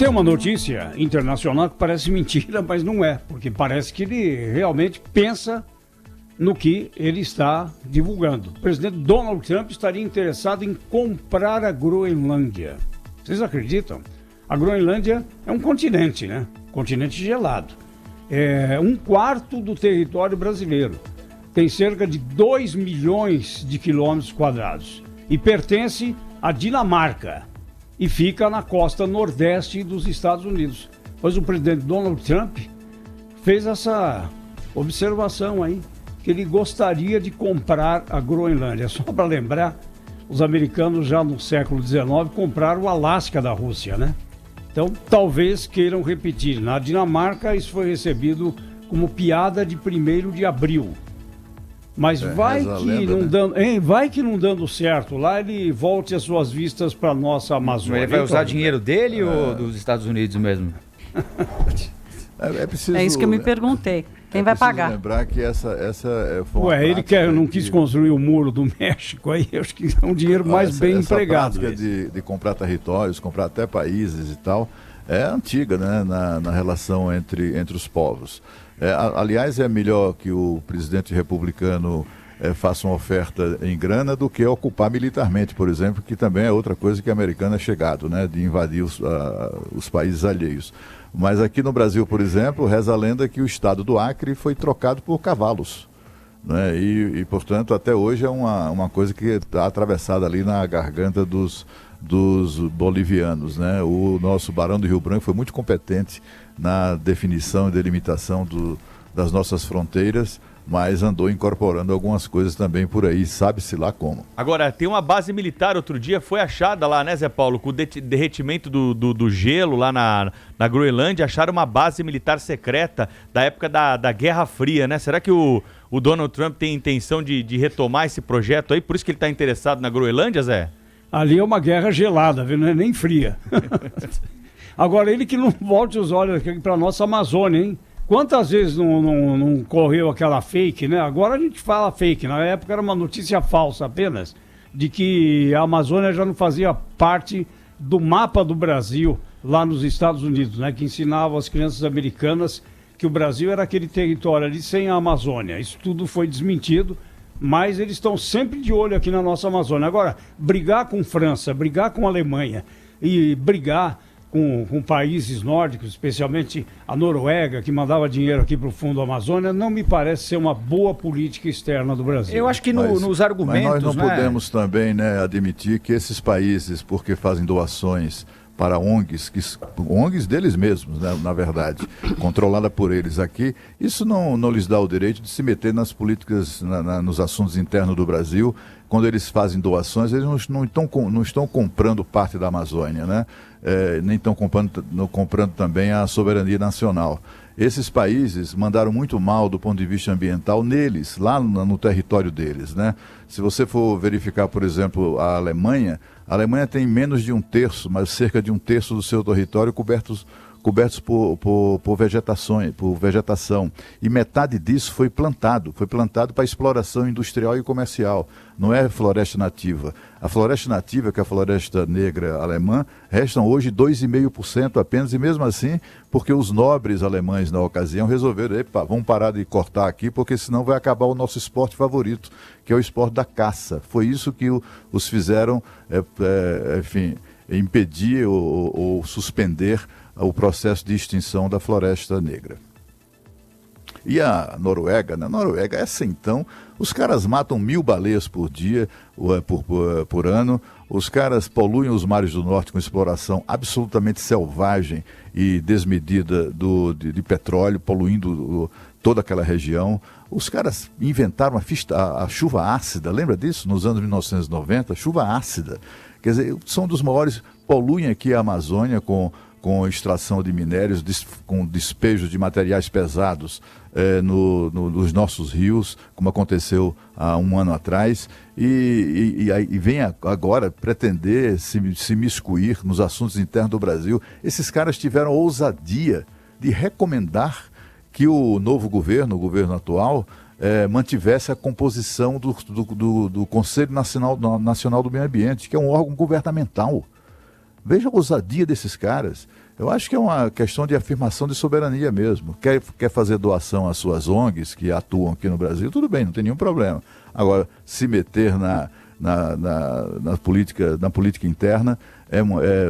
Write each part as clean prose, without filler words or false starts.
Tem uma notícia internacional que parece mentira, mas não é, porque parece que ele realmente pensa no que ele está divulgando. O presidente Donald Trump estaria interessado em comprar a Groenlândia. Vocês acreditam? A Groenlândia é um continente, né? Continente gelado. É 1/4 do território brasileiro. Tem cerca de 2 milhões de quilômetros quadrados e pertence à Dinamarca e fica na costa nordeste dos Estados Unidos. Pois o presidente Donald Trump fez essa observação aí, que ele gostaria de comprar a Groenlândia. Só para lembrar, os americanos já no século XIX compraram o Alasca da Rússia, né? Então, talvez queiram repetir. Na Dinamarca, isso foi recebido como piada de 1º de abril. Mas vai que não dando certo lá, ele volte as suas vistas para nossa Amazônia. Ele vai usar dinheiro dele ou dos Estados Unidos mesmo? É isso que eu me perguntei. Quem vai pagar? Lembrar que essa foi uma ele não quis construir o muro do México, aí eu acho que é um dinheiro mais bem empregado. A prática de comprar territórios, comprar até países e tal, é antiga, né, na relação entre os povos. Aliás, é melhor que o presidente republicano faça uma oferta em grana do que ocupar militarmente, por exemplo, que também é outra coisa que o americano é chegado, né, de invadir os países alheios. Mas aqui no Brasil, por exemplo, reza a lenda que o estado do Acre foi trocado por cavalos, né? E portanto, até hoje é uma coisa que está atravessada ali na garganta dos bolivianos, né? O nosso Barão do Rio Branco foi muito competente na definição e delimitação das nossas fronteiras, mas andou incorporando algumas coisas também por aí, sabe-se lá como. Agora, tem uma base militar, outro dia foi achada lá, né, Zé Paulo, com o derretimento do gelo lá na Groenlândia, acharam uma base militar secreta da época da Guerra Fria, né? Será que o Donald Trump tem intenção de retomar esse projeto aí, por isso que ele está interessado na Groenlândia, Zé? Ali é uma guerra gelada, viu? Não é nem fria. Agora, ele que não volte os olhos aqui para a nossa Amazônia, hein? Quantas vezes não correu aquela fake, né? Agora a gente fala fake, na época era uma notícia falsa apenas, de que a Amazônia já não fazia parte do mapa do Brasil lá nos Estados Unidos, né? Que ensinava as crianças americanas que o Brasil era aquele território ali sem a Amazônia. Isso tudo foi desmentido, mas eles estão sempre de olho aqui na nossa Amazônia. Agora, brigar com França, brigar com Alemanha e brigar com países nórdicos, especialmente a Noruega, que mandava dinheiro aqui para o Fundo Amazônia, não me parece ser uma boa política externa do Brasil. Eu acho que nos argumentos... Mas nós não podemos também, né, admitir que esses países, porque fazem doações para ONGs deles mesmos, né, na verdade, controlada por eles aqui, isso não lhes dá o direito de se meter nas políticas, nos assuntos internos do Brasil. Quando eles fazem doações, eles não estão comprando parte da Amazônia, né? Nem estão comprando também a soberania nacional. Esses países mandaram muito mal do ponto de vista ambiental neles, lá no território deles, né? Se você for verificar, por exemplo, a Alemanha tem menos de 1/3, mas cerca de 1/3 do seu território cobertos por vegetação. E metade disso foi plantado para exploração industrial e comercial. Não é floresta nativa. A floresta nativa, que é a floresta negra alemã, restam hoje 2,5% apenas, e mesmo assim, porque os nobres alemães na ocasião resolveram, vamos parar de cortar aqui, porque senão vai acabar o nosso esporte favorito, que é o esporte da caça. Foi isso que os fizeram, impedir ou suspender o processo de extinção da floresta negra. E a Noruega, na Noruega, essa então, os caras matam 1.000 baleias por dia, por ano, os caras poluem os mares do norte com exploração absolutamente selvagem e desmedida de petróleo, poluindo toda aquela região. Os caras inventaram a chuva ácida, lembra disso? Nos anos 1990, chuva ácida. Quer dizer, são dos maiores, poluem aqui a Amazônia com extração de minérios, com despejo de materiais pesados nos nossos rios, como aconteceu há um ano atrás, e vem agora pretender se miscuir nos assuntos internos do Brasil. Esses caras tiveram a ousadia de recomendar que o novo governo, o governo atual, mantivesse a composição do Conselho Nacional do Meio Ambiente, que é um órgão governamental. Veja a ousadia desses caras. Eu acho que é uma questão de afirmação de soberania mesmo. Quer fazer doação às suas ONGs que atuam aqui no Brasil, tudo bem, não tem nenhum problema. Agora, se meter na política interna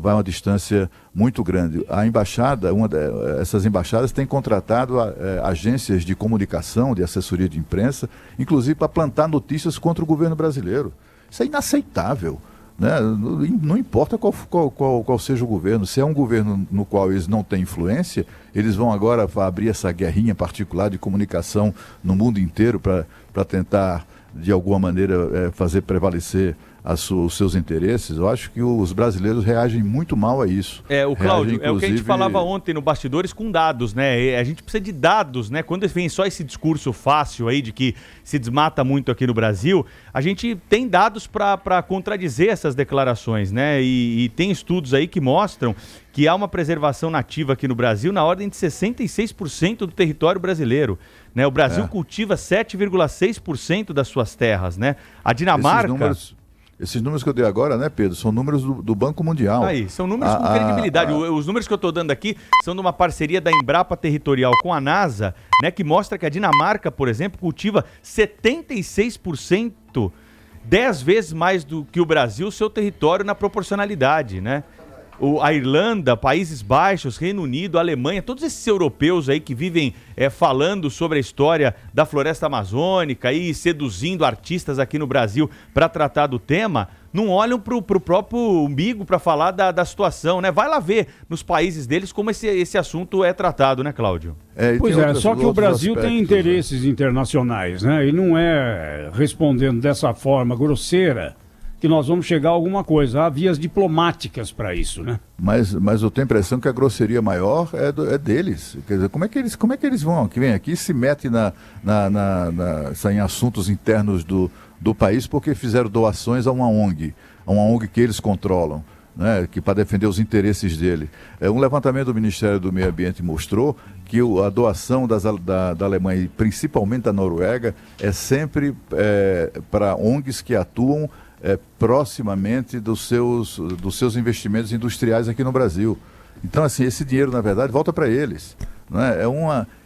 vai uma distância muito grande. A embaixada, essas embaixadas têm contratado agências de comunicação, de assessoria de imprensa, inclusive para plantar notícias contra o governo brasileiro. Isso é inaceitável. Né? Não importa qual seja o governo, se é um governo no qual eles não têm influência, eles vão agora abrir essa guerrinha particular de comunicação no mundo inteiro para tentar, de alguma maneira, fazer prevalecer os seus interesses. Eu acho que os brasileiros reagem muito mal a isso. O Cláudio, é o que a gente falava ontem no Bastidores com dados, né? A gente precisa de dados, né? Quando vem só esse discurso fácil aí de que se desmata muito aqui no Brasil, a gente tem dados para contradizer essas declarações, né? E tem estudos aí que mostram que há uma preservação nativa aqui no Brasil na ordem de 66% do território brasileiro, né? O Brasil cultiva 7,6% das suas terras, né? A Dinamarca... Esses números que eu dei agora, né, Pedro, são números do Banco Mundial. Aí, são números com credibilidade. Os números que eu estou dando aqui são de uma parceria da Embrapa Territorial com a NASA, né, que mostra que a Dinamarca, por exemplo, cultiva 76%, 10 vezes mais do que o Brasil, seu território na proporcionalidade, né? A Irlanda, Países Baixos, Reino Unido, Alemanha, todos esses europeus aí que vivem falando sobre a história da floresta amazônica e seduzindo artistas aqui no Brasil para tratar do tema, não olham para o próprio umbigo para falar da situação, né? Vai lá ver nos países deles como esse assunto é tratado, né, Cláudio? Pois é, só que o Brasil tem interesses internacionais, né? E não é respondendo dessa forma grosseira que nós vamos chegar a alguma coisa. Há vias diplomáticas para isso, né? Mas eu tenho a impressão que a grosseria maior é deles. Quer dizer, como é que eles vão? Que vem aqui e se metem em assuntos internos do país porque fizeram doações a uma ONG que eles controlam, né? Que para defender os interesses dele. Um levantamento do Ministério do Meio Ambiente mostrou que a doação da Alemanha, e principalmente da Noruega, é sempre para ONGs que atuam proximamente dos seus investimentos industriais aqui no Brasil. Então, assim, esse dinheiro, na verdade, volta para eles. Né?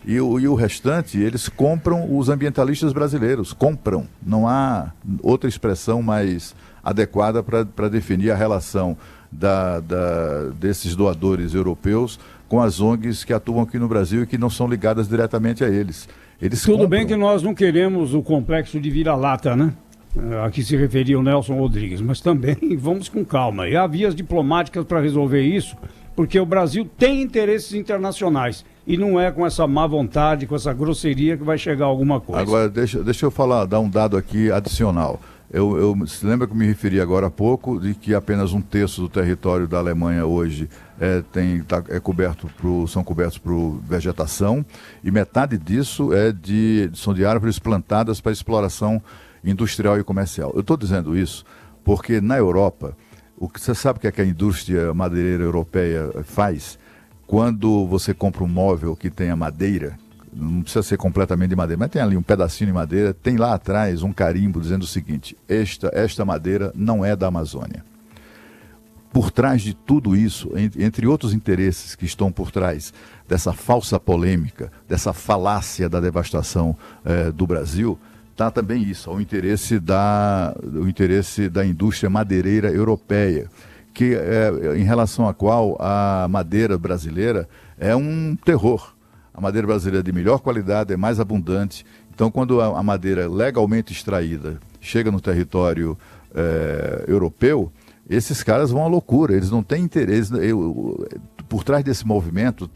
E o restante, eles compram os ambientalistas brasileiros. Compram. Não há outra expressão mais adequada para definir a relação desses doadores europeus com as ONGs que atuam aqui no Brasil e que não são ligadas diretamente a eles. Tudo bem que nós não queremos o complexo de vira-lata, né? A que se referia o Nelson Rodrigues, mas também vamos com calma. E há vias diplomáticas para resolver isso, porque o Brasil tem interesses internacionais e não é com essa má vontade, com essa grosseria que vai chegar a alguma coisa. Agora, deixa eu dar um dado aqui adicional. Se lembra que eu me referi agora há pouco de que apenas 1/3 do território da Alemanha hoje são cobertos por vegetação e metade disso são de árvores plantadas para exploração industrial e comercial. Eu estou dizendo isso porque na Europa, você sabe o que é que a indústria madeireira europeia faz? Quando você compra um móvel que tenha madeira, não precisa ser completamente de madeira, mas tem ali um pedacinho de madeira, tem lá atrás um carimbo dizendo o seguinte: esta madeira não é da Amazônia. Por trás de tudo isso, entre outros interesses que estão por trás dessa falsa polêmica, dessa falácia da devastação do Brasil, está também isso, o interesse da indústria madeireira europeia, em relação à qual a madeira brasileira é um terror. A madeira brasileira é de melhor qualidade, é mais abundante. Então, quando a madeira legalmente extraída chega no território europeu, esses caras vão à loucura, eles não têm interesse. Por trás desse movimento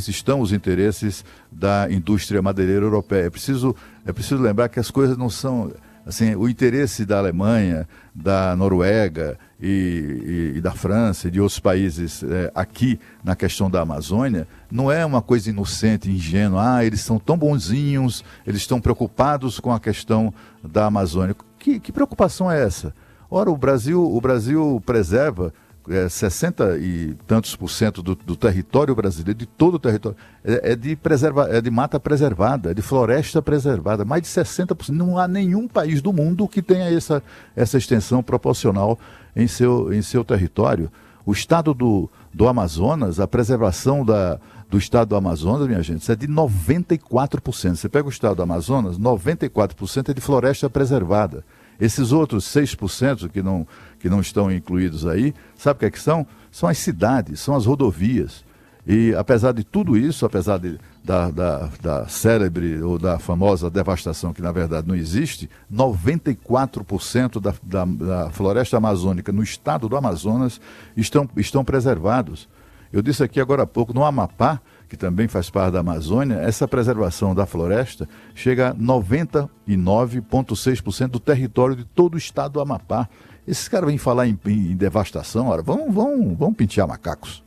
estão os interesses da indústria madeireira europeia. É preciso lembrar que as coisas não são assim. O interesse da Alemanha, da Noruega e da França e de outros países aqui na questão da Amazônia não é uma coisa inocente, ingênua. Eles são tão bonzinhos, eles estão preocupados com a questão da Amazônia. Que preocupação é essa? Ora, o Brasil preserva 60 e tantos % do território brasileiro, de todo o território, é de mata preservada, é de floresta preservada, mais de 60%. Não há nenhum país do mundo que tenha essa extensão proporcional em seu território. O estado do Amazonas, a preservação do estado do Amazonas, minha gente, isso é de 94%. Você pega o estado do Amazonas, 94% é de floresta preservada. Esses outros 6% que não estão incluídos aí, sabe o que é que são? São as cidades, são as rodovias. E apesar de tudo isso, apesar da célebre ou da famosa devastação que na verdade não existe, 94% da floresta amazônica no estado do Amazonas estão preservados. Eu disse aqui agora há pouco, no Amapá, que também faz parte da Amazônia, essa preservação da floresta chega a 99,6% do território de todo o estado do Amapá. Esses caras vêm falar em devastação, ora, vão pentear macacos.